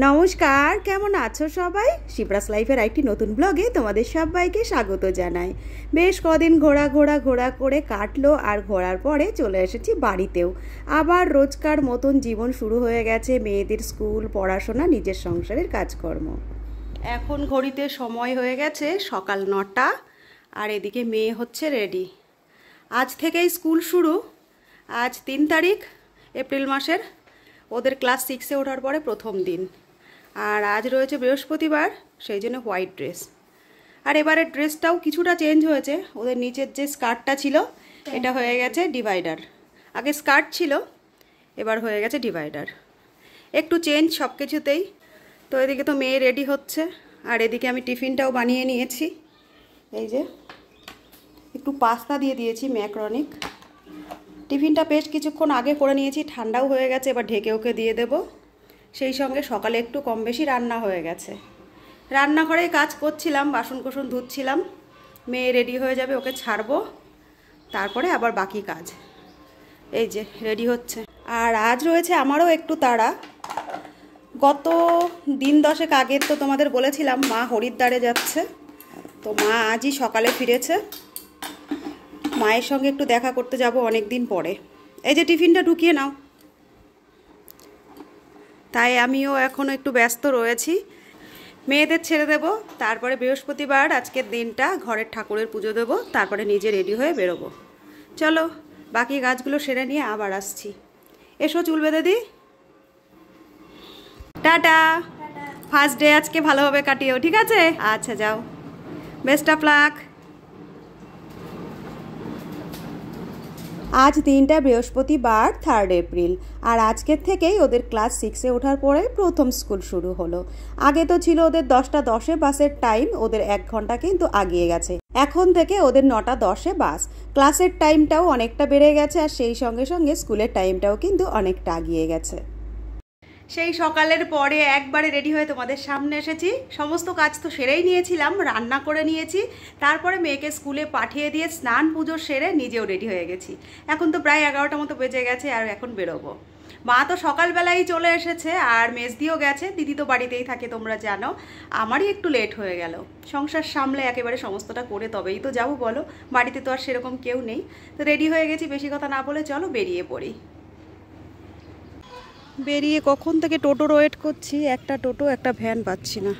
নমস্কার, কেমন আছো সবাই? শিপ্রাস লাইফের একটি নতুন ব্লগে তোমাদের সবাইকে স্বাগত জানাই। বেশ কদিন ঘোরা করে কাটলো, আর ঘোরার পরে চলে এসেছি বাড়িতেও। আবার রোজকার মতন জীবন শুরু হয়ে গেছে, মেয়েদের স্কুল, পড়াশোনা, নিজের সংসারের কাজকর্ম। এখন ঘড়িতে সময় হয়ে গেছে সকাল 9টা, আর এদিকে মেয়ে হচ্ছে রেডি। আজ থেকেই স্কুল শুরু। আজ 3 তারিখ এপ্রিল মাসের। ওদের ক্লাস 6-এ ওঠার পরে প্রথম দিন। আর আজ রয়েছে বৃহস্পতিবার, সেই জন্য হোয়াইট ড্রেস। আর এবারে ড্রেসটাও কিছুটা চেঞ্জ হয়েছে। ওদের নিচের যে স্কার্টটা ছিল এটা হয়ে গেছে ডিভাইডার। আগে স্কার্ট ছিল, এবার হয়ে গেছে ডিভাইডার। একটু চেঞ্জ সব কিছুতেই। তো এদিকে তো মেয়ে রেডি হচ্ছে, আর এদিকে আমি টিফিনটাও বানিয়ে নিয়েছি। এই যে একটু পাস্তা দিয়ে দিয়েছি, ম্যাকরনিক। টিফিনটা বেশ কিছুক্ষণ আগে করে নিয়েছি, ঠান্ডাও হয়ে গেছে, এবার ঢেকে ওকে দিয়ে দেব। সেই সঙ্গে সকালে একটু কম বেশি রান্না হয়ে গেছে। রান্নাঘরেই কাজ করছিলাম, বাসন কোসন ধুচ্ছিলাম। মেয়ে রেডি হয়ে যাবে, ওকে ছাড়বো, তারপরে আবার বাকি কাজ। এই যে রেডি হচ্ছে। আর আজ রয়েছে আমারও একটু তাড়া। গত দিন 10 আগে তো তোমাদের বলেছিলাম মা হরিদ্বারে যাচ্ছে। তো মা আজই সকালে ফিরেছে। মায়ের সঙ্গে একটু দেখা করতে যাব অনেক দিন পরে। এই যে টিফিনটা ঢুকিয়ে নাও। তাই আমিও এখনও একটু ব্যস্ত রয়েছি। মেয়েদের ছেড়ে দেব, তারপরে বৃহস্পতিবার আজকের দিনটা ঘরের ঠাকুরের পুজো দেবো, তারপরে নিজে রেডি হয়ে বেরোবো। চলো বাকি কাজগুলো সেরে নিয়ে আবার আসছি। এসো চুল বেঁধে দিই। টাটা। ফার্স্ট ডে আজকে ভালোভাবে কাটিও, ঠিক আছে? আচ্ছা যাও, বেস্ট অফ লাক। আজ দিনটা বৃহস্পতিবার, 3 এপ্রিল। আর আজকের থেকেই ওদের ক্লাস 6-এ ওঠার পরে প্রথম স্কুল শুরু হলো। আগে তো ছিল ওদের 10টা 10-এ বাসের টাইম, ওদের 1 ঘন্টা কিন্তু আগিয়ে গেছে। এখন থেকে ওদের 9টা 10-এ বাস। ক্লাসের টাইমটাও অনেকটা বেড়ে গেছে, আর সেই সঙ্গে সঙ্গে স্কুলের টাইমটাও কিন্তু অনেকটা আগিয়ে গেছে। সেই সকালের পরে একবারে রেডি হয়ে তোমাদের সামনে এসেছি। সমস্ত কাজ তো সেরেই নিয়েছিলাম, রান্না করে নিয়েছি, তারপরে মেয়েকে স্কুলে পাঠিয়ে দিয়ে স্নান পুজো সেরে নিজেও রেডি হয়ে গেছি। এখন তো প্রায় 11টা মতো বেজে গেছে, আর এখন বেরোবো। মা তো সকালবেলাই চলে এসেছে, আর মেজদিও গেছে। দিদি তো বাড়িতেই থাকে, তোমরা জানো। আমারই একটু লেট হয়ে গেল। সংসার সামলে একেবারে সমস্তটা করে তবেই তো যাবো, বলো। বাড়িতে তো আর সেরকম কেউ নেই। তো রেডি হয়ে গেছি, বেশি কথা না বলে চলো বেরিয়ে পড়ি। বেরিয়ে কখন থেকে টোটোর ওয়েট করছি, একটা টোটো একটা ভ্যান পাচ্ছি না।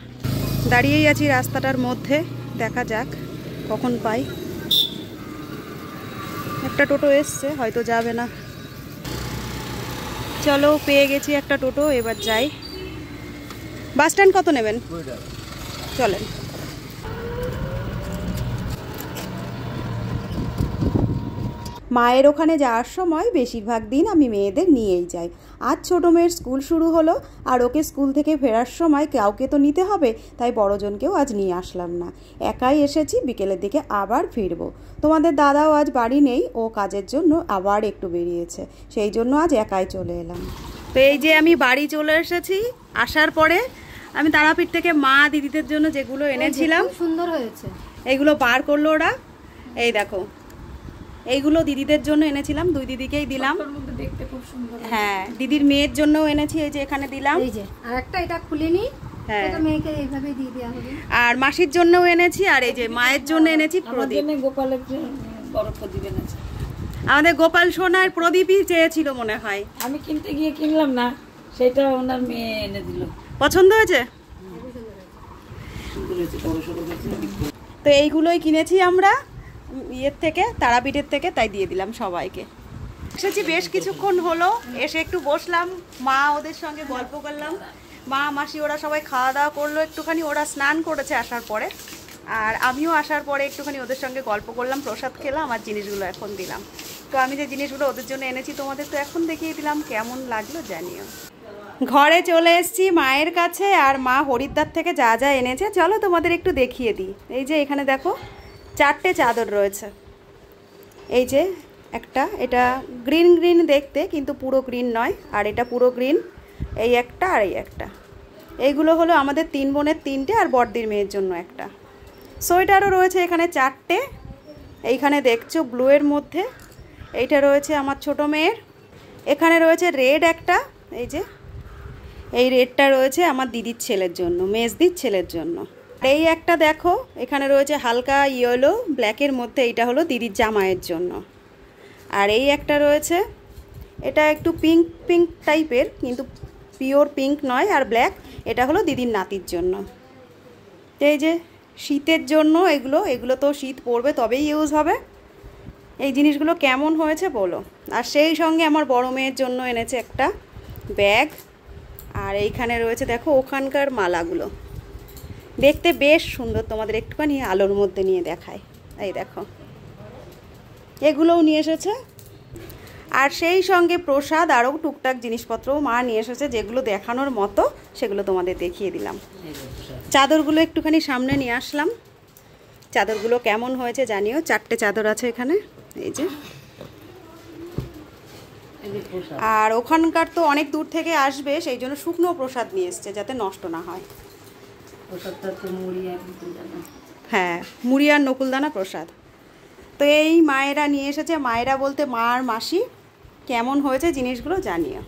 দাঁড়িয়েই আছি রাস্তাটার মধ্যে, দেখা যাক কখন পাই। একটা টোটো এসছে, হয়তো যাবে না। চলো পেয়ে গেছি একটা টোটো, এবার যাই। বাস স্ট্যান্ড কত নেবেন? চলেন। মায়ের ওখানে যাওয়ার সময় বেশিরভাগ দিন আমি মেয়েদের নিয়েই যাই। আজ ছোটো মেয়ের স্কুল শুরু হলো, আর ওকে স্কুল থেকে ফেরার সময় কাউকে তো নিতে হবে, তাই বড়জনকেও আজ নিয়ে আসলাম না। একাই এসেছি, বিকেলের দিকে আবার ফিরবো। তোমাদের দাদাও আজ বাড়ি নেই, ও কাজের জন্য আবার একটু বেরিয়েছে, সেই জন্য আজ একাই চলে এলাম। তো এই যে আমি বাড়ি চলে এসেছি। আসার পরে আমি তারাপীঠ থেকে মা দিদিদের জন্য যেগুলো এনেছিলাম, সুন্দর হয়েছে, এইগুলো বার করলো ওরা। এই দেখো, এইগুলো দিদিদের জন্য এনেছিলাম, 2 দিদিকেই দিলাম। দেখতে খুব সুন্দর। হ্যাঁ, দিদির মেয়ের জন্যও এনেছি, এই যে এখানে দিলাম। এই যে আরেকটা, এটা খুলিনি, হ্যাঁ, এটা মেয়েকে এইভাবে দিয়ে দেওয়া হবে। আর মাসির জন্যও এনেছি, আর এই যে মায়ের জন্য এনেছি প্রদীপ। গোপালের বড় প্রদীপ এনেছে। আমাদের গোপাল সোনার প্রদীপই চেয়েছিল মনে হয়। আমি কিনতে গিয়ে কিনলাম না, সেটা ওনার মেয়ে এনে দিল। পছন্দ হয়েছে? তো এইগুলোই কিনেছি আমরা ইয়ের থেকে, তারাপীঠের থেকে, তাই দিয়ে দিলাম সবাইকে। এসেছি বেশ কিছুক্ষণ হলো, এসে একটু বসলাম, মা ওদের সঙ্গে গল্প করলাম। মা মাসি ওরা সবাই খাওয়া দাওয়া করলো একটুখানি, ওরা স্নান করেছে আসার পরে। আর আমিও আসার পরে একটুখানি ওদের সঙ্গে গল্প করলাম, প্রসাদ খেলাম, আর জিনিসগুলো এখন দিলাম। তো আমি যে জিনিসগুলো ওদের জন্য এনেছি তোমাদের তো এখন দেখিয়ে দিলাম, কেমন লাগলো জানিও। ঘরে চলে এসেছি মায়ের কাছে, আর মা হরিদ্বার থেকে যা যা এনেছে চলো তোমাদের একটু দেখিয়ে দিই। এই যে এখানে দেখো 4টে চাদর রয়েছে। এই যে একটা, এটা গ্রিন গ্রিন দেখতে, কিন্তু পুরো গ্রিন নয়, আর এটা পুরো গ্রিন। এই একটা, আর এই একটা। এইগুলো হলো আমাদের 3 বোনের 3টে, আর বড়দির মেয়ের জন্য একটা। সোয়েটারও রয়েছে এখানে 4টে। এইখানে দেখছো ব্লুয়ের মধ্যে, এইটা রয়েছে আমার ছোট মেয়ের। এখানে রয়েছে রেড একটা, এই যে এই রেডটা রয়েছে আমার দিদির ছেলের জন্য, মেজদির ছেলের জন্য। এই একটা দেখো, এখানে রয়েছে হালকা ইয়েলো ব্ল্যাকের মধ্যে, এইটা হলো দিদির জামাইয়ের জন্য। আর এই একটা রয়েছে, এটা একটু পিঙ্ক পিঙ্ক টাইপের, কিন্তু পিওর পিঙ্ক নয়, আর ব্ল্যাক, এটা হলো দিদির নাতির জন্য। এই যে শীতের জন্য এগুলো তো শীত পড়বে তবেই ইউজ হবে। এই জিনিসগুলো কেমন হয়েছে বলো। আর সেই সঙ্গে আমার বড় মেয়ের জন্য এনেছে একটা ব্যাগ। আর এইখানে রয়েছে দেখো ওখানকার মালাগুলো, দেখতে বেশ সুন্দর, তোমাদের একটুখানি আলোর মধ্যে নিয়ে দেখায়। এই দেখো এগুলোও নিয়ে এসেছে। আর সেই সঙ্গে প্রসাদ আরও টুকটাক জিনিসপত্রও মা নিয়ে এসেছে, যেগুলো দেখানোর মতো সেগুলো তোমাদের দেখিয়ে দিলাম। চাদরগুলো একটুখানি সামনে নিয়ে আসলাম, চাদরগুলো কেমন হয়েছে জানিও। 4টে চাদর আছে এখানে, এই যে। আর ওখানকার তো অনেক দূর থেকে আসবে, সেই জন্য শুকনো প্রসাদ নিয়ে এসছে যাতে নষ্ট না হয়। হ্যাঁ, মুড়ি আর নকুলদানা প্রসাদ। তো এই মায়েরা নিয়ে এসেছে, মায়েরা বলতে মা আর মাসি। কেমন হয়েছে জিনিসগুলো জানিও।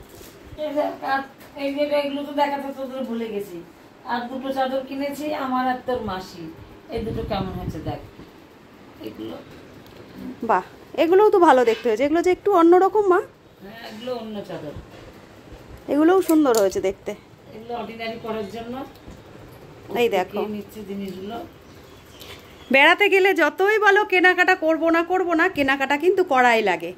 এগুলো তো দেখাতে তোদের ভুলে গেছি। আর 2টো চাদর কিনেছি আমার আর তোর মাসি, এই দুটো কেমন হয়েছে দেখ। এগুলো বাহ, এগুলোও তো ভালো দেখতে হয়েছে। এগুলো যে একটু অন্যরকম মা। হ্যাঁ, এগুলো অন্য চাদর, এগুলোও সুন্দর হয়েছে দেখতে। এগুলো অর্ডিনারি পরার জন্য। এই দেখো নিচ্ছে জিনিসগুলো। বেড়াতে গেলে যতই বলো কেনাকাটা করব না, কেনাকাটা কিন্তু করাই লাগে।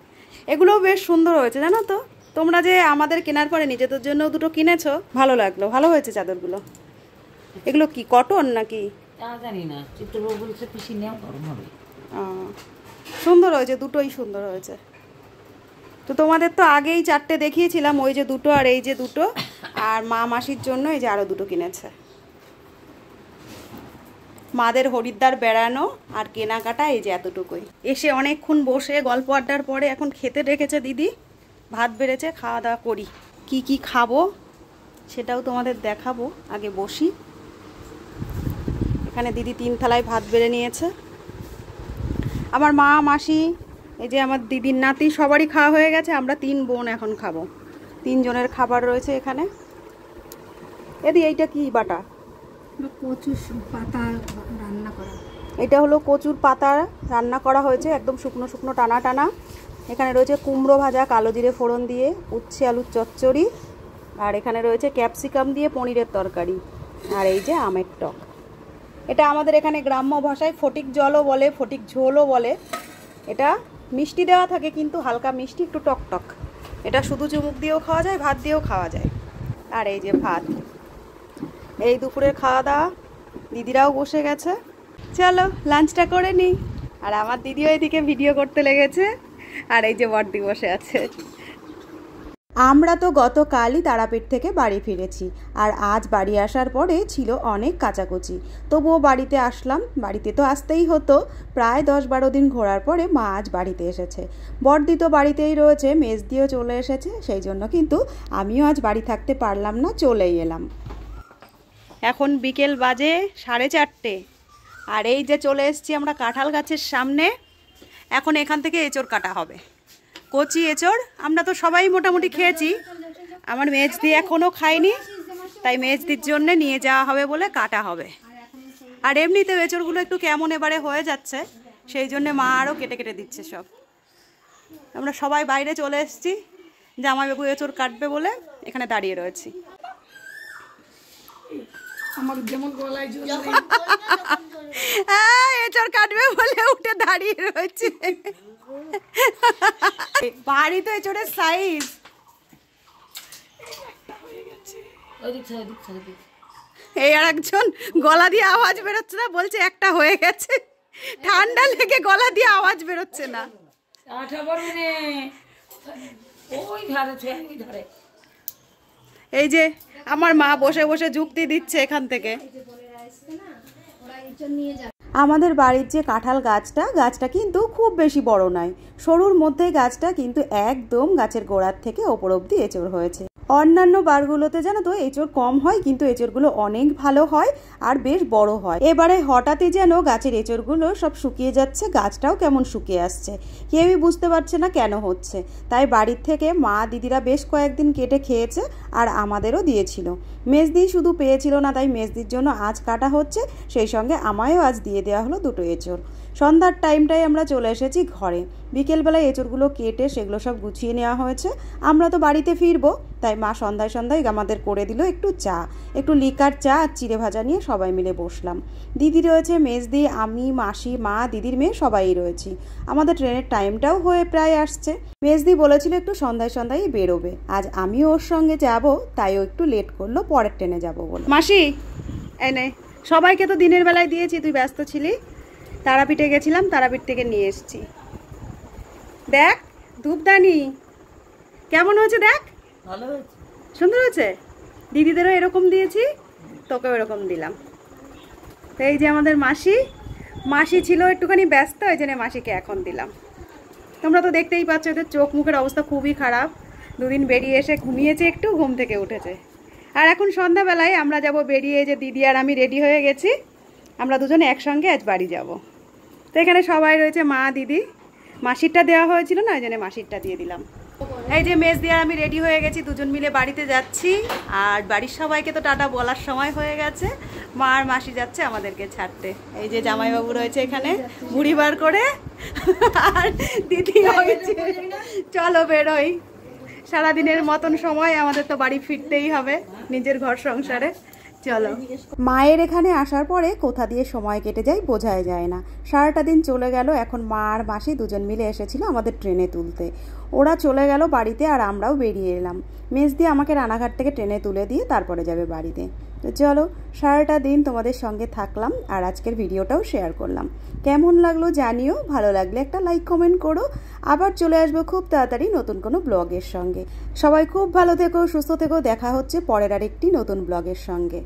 এগুলোও বেশ সুন্দর হয়েছে জানো তো। তোমরা যে আমাদের কেনার পরে নিজেদের জন্য 2টো কিনেছো, ভালো লাগলো। ভালো হয়েছে চাদরগুলো। এগুলো কি কটন নাকি তা জানি না, চিত্রবাবু বলছে পিসি নেওয়া গরম হবে। সুন্দর হয়েছে, দুটোই সুন্দর হয়েছে। তো তোমাদের তো আগেই 4টে দেখিয়েছিলাম, ওই যে 2টো আর এই যে 2টো। আর মা মাসির জন্য এই যে আরও 2টো কিনেছে। মাদের হরিদ্বার বেড়ানো আর কেনাকাটা এই যে এতটুকুই। এসে অনেকক্ষণ বসে গল্প আড্ডার পরে এখন খেতে রেখেছে দিদি, ভাত বেড়েছে, খাওয়া দাওয়া করি। কি কি খাবো সেটাও তোমাদের দেখাবো, আগে বসি। এখানে দিদি 3 থালায় ভাত বেড়ে নিয়েছে। আমার মা মাসি, এই যে আমার দিদির নাতি, সবারই খাওয়া হয়ে গেছে। আমরা 3 বোন এখন খাবো। 3 জনের খাবার রয়েছে এখানে। এদি এইটা কি বাটা? কচুর পাতা রান্না করা। এটা হলো কচুর পাতা রান্না করা হয়েছে, একদম শুকনো শুকনো টানা টানা। এখানে রয়েছে কুমড়ো ভাজা কালো জিরে ফোড়ন দিয়ে, উচ্ছে আলুর চচ্চড়ি, আর এখানে রয়েছে ক্যাপসিকাম দিয়ে পনিরের তরকারি, আর এই যে আমের টক। এটা আমাদের এখানে গ্রাম্য ভাষায় ফটিক জলও বলে, ফটিক ঝোলও বলে। এটা মিষ্টি দেওয়া থাকে, কিন্তু হালকা মিষ্টি, একটু টক টক। এটা শুধু চুমুক দিয়েও খাওয়া যায়, ভাত দিয়েও খাওয়া যায়। আর এই যে ভাত। এই দুপুরের খাওয়া দাওয়া। দিদিরাও বসে গেছে, চলো লাঞ্চটা করে নিই। আর আমার দিদিও এদিকে ভিডিও করতে লেগেছে। আর এই যে বড়দি বসে আছে। আমরা তো গতকালই তারাপীঠ থেকে বাড়ি ফিরেছি। আর আজ বাড়ি আসার পরে ছিল অনেক কাচাকুচি, তবুও বাড়িতে আসলাম। বাড়িতে তো আসতেই হতো। প্রায় 10-12 দিন ঘোরার পরে মা আজ বাড়িতে এসেছে। বড়দি তো বাড়িতেই রয়েছে, মেজদিও চলে এসেছে। সেই জন্য কিন্তু আমিও আজ বাড়ি থাকতে পারলাম না, চলেই এলাম। এখন বিকেল বাজে 4:30। আর এই যে চলে এসেছি আমরা কাঁঠাল গাছের সামনে। এখন এখান থেকে এঁচড় কাটা হবে, কচি এঁচড়। আমরা তো সবাই মোটামুটি খেয়েছি, আমার মেজদি এখনও খায়নি, তাই মেজদির জন্য নিয়ে যাওয়া হবে বলে কাটা হবে। আর এমনিতেও এঁচড়গুলো একটু কেমন এবারে হয়ে যাচ্ছে, সেই জন্য মা আরও কেটে কেটে দিচ্ছে সব। আমরা সবাই বাইরে চলে এসেছি, জামাইবাবু এঁচড় কাটবে বলে এখানে দাঁড়িয়ে রয়েছি। আমার যেমন গলায় জল এঁচড় কাটবে বলে উঠে দাঁড়িয়ে রয়েছে। বাড়ি তো এঁচড়ের সাইজ। এই আর একজন গলা দিয়ে আওয়াজ বেরোচ্ছে না, বলছে একটা হয়ে গেছে। ঠান্ডা লেগে গলা দিয়ে আওয়াজ বেরোচ্ছে না। এই যে আমার মা বসে বসে যুক্তি দিচ্ছে এখান থেকে। আমাদের বাড়ির যে কাঁঠাল গাছটা কিন্তু খুব বেশি বড় নয়, সরুর মধ্যে গাছটা, কিন্তু একদম গাছের গোড়ার থেকে ওপর অব্দি এঁচড় হয়েছে। অন্যান্য বারগুলোতে জানো তো এঁচড় কম হয়, কিন্তু এঁচড়গুলো অনেক ভালো হয় আর বেশ বড় হয়। এবারে হঠাৎই যেন গাছের এঁচড়গুলো সব শুকিয়ে যাচ্ছে, গাছটাও কেমন শুকিয়ে আসছে, কেউই বুঝতে পারছে না কেন হচ্ছে। তাই বাড়ির থেকে মা দিদিরা বেশ কয়েকদিন কেটে খেয়েছে আর আমাদেরও দিয়েছিল। মেজদি শুধু পেয়েছিল না, তাই মেজদির জন্য আজ কাটা হচ্ছে, সেই সঙ্গে আমায়ও আজ দিয়ে দেওয়া হলো 2টো এঁচড়। সন্ধ্যার টাইমটায় আমরা চলে এসেছি ঘরে। বিকেলবেলায় এঁচড়গুলো কেটে সেগুলো সব গুছিয়ে নেওয়া হয়েছে। আমরা তো বাড়িতে ফিরবো, তাই মা সন্ধ্যায় আমাদের করে দিল একটু চা, একটু লিকার চা আর চিড়ে ভাজা নিয়ে সবাই মিলে বসলাম। দিদি রয়েছে, মেজদি, আমি, মাসি, মা, দিদির মেয়ে সবাই রয়েছি। আমাদের ট্রেনের টাইমটাও হয়ে প্রায় আসছে। মেজদি বলেছিল একটু সন্ধ্যায় বেরোবে, আজ আমিও ওর সঙ্গে যাব, তাইও একটু লেট করলো, পরের ট্রেনে যাব বলে। মাসি এনে সবাইকে তো দিনের বেলায় দিয়েছি, তুই ব্যস্ত ছিলি। তারাপীঠে গেছিলাম, তারাপীঠ থেকে নিয়ে এসেছি। দেখ ধূপদানি কেমন হয়েছে, দেখ ভালো হয়েছে, সুন্দর হয়েছে। দিদিদেরও এরকম দিয়েছি, তোকেও এরকম দিলাম। তো এই যে আমাদের মাসি ছিল একটুখানি ব্যস্ত, এই জন্য মাসিকে এখন দিলাম। তোমরা তো দেখতেই পাচ্ছ এদের চোখ মুখের অবস্থা খুবই খারাপ। 2 দিন বেরিয়ে এসে ঘুমিয়েছে, একটু ঘুম থেকে উঠেছে। আর এখন সন্ধ্যাবেলায় আমরা যাব বেরিয়ে, যে দিদি আর আমি রেডি হয়ে গেছি, আমরা দুজনে একসঙ্গে আজ বাড়ি যাব। তো এখানে সবাই রয়েছে, মা, দিদি। মাসিরটা দেওয়া হয়েছিল না, ওই জন্য মাসিরটা দিয়ে দিলাম। এই যে মেজ দিয়ে আমি রেডি হয়ে গেছি, দুজন মিলে বাড়িতে যাচ্ছি। আর বাড়ির সবাইকে তো টাটা বলার সময় হয়ে গেছে, মা আর মাসি যাচ্ছে আমাদেরকে ছাড়তে। এই যে জামাইবাবু রয়েছে এখানে বুড়ি বার করে, আর দিদি হয়েছে। চলো বেরোই, সারাদিনের মতন সময় আমাদের তো বাড়ি ফিরতেই হবে নিজের ঘর সংসারে। চলো। মায়ের এখানে আসার পরে কোথা দিয়ে সময় কেটে যায় বোঝাই যায় না। সারাটা দিন চলে গেল। এখন মা আর মাসি দুজন মিলে এসেছিল আমাদের ট্রেনে তুলতে। ওরা চলে গেল বাড়িতে আর আমরাও বেরিয়ে এলাম। মেজদি আমাকে রানাঘাট থেকে ট্রেনে তুলে দিয়ে তারপরে যাবে বাড়িতে। তো চলো, সারাটা দিন তোমাদের সঙ্গে থাকলাম আর আজকের ভিডিওটাও শেয়ার করলাম। কেমন লাগলো জানিও, ভালো লাগলে একটা লাইক কমেন্ট করো। আবার চলে আসবো খুব তাড়াতাড়ি নতুন কোনো ব্লগের সঙ্গে। সবাই খুব ভালো থেকো, সুস্থ থেকো। দেখা হচ্ছে পরের আরেকটি নতুন ব্লগের সঙ্গে।